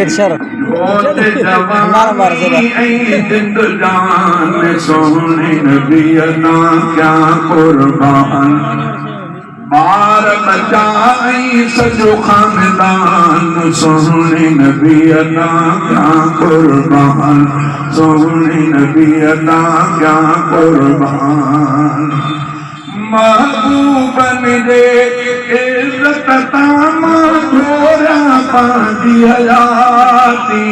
David Shar. सोने नबी अदा क्या कुर्बान बार बचाई सजो खानदान सोने नबी अदा क्या कुर्बान सोने नबी अदा क्या कुर्बान महबूब दे इज्जत तामा थोड़ा पादी हयाती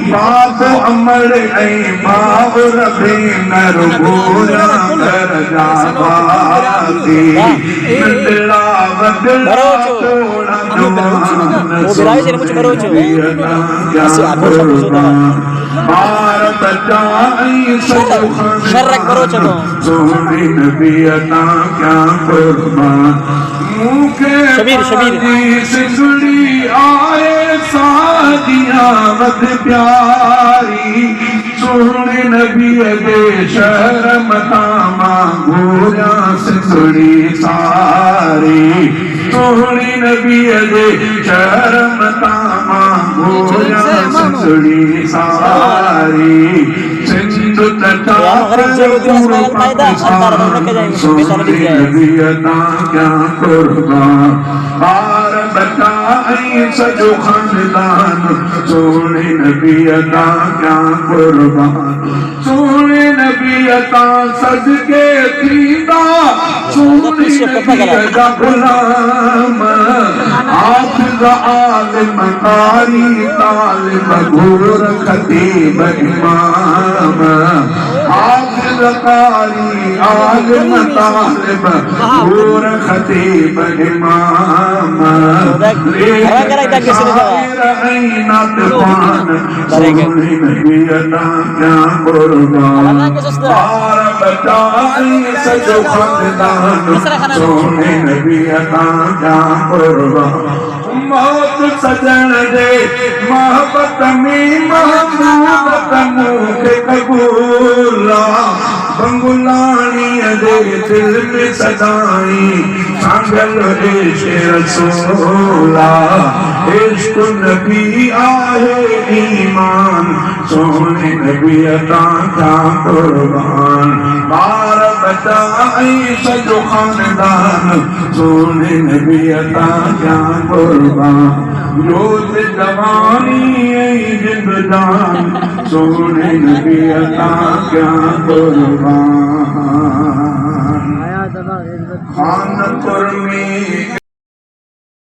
बाप अमर ऐ बाब रबे नर गोरा कर जाबाती बदला बदला थोड़ा जवान बार बचाई सजो खानदान सोने नबी अता क्या कुर्बान शबीर सिंगड़ी आए सादिया मत प्यारी सोने नबी दे शर्म तामा गोरा सिंगड़ी सारी सोने नबी दे शर्म तामा गोरा सिंगड़ी सारी सिंधु तटा क्या कुर्बान बार बताई सजो खानदान सोने नबी अता क्या कुर्बान सोने नबी अता सदके थींदा सोने नबी अता गुलाम हाफिज़ आलिम कारी तालिब घोर खतीब इमाम हाफिज़ कारी आलिम तालिब घोर खतीब इमाम सोने नबी अता क्या कुर्बान बार बचाई सजो खानदान सोने नबी अता क्या कुर्बान मौत सजन दे मोहब्बत में महबूबत मुखे कबूला बंगुलानी दे दिल में सदाई सांगल इश्क़ रसूला इश्क़ नबी आहे ईमान सोने नबी अता क्या कुर्बान बार बचाई सजो खानदान सोने नबी अता क्या कुर्बान रोज जवानी जिंदगान सोने नबी अता क्या कुर्बान खानपुर में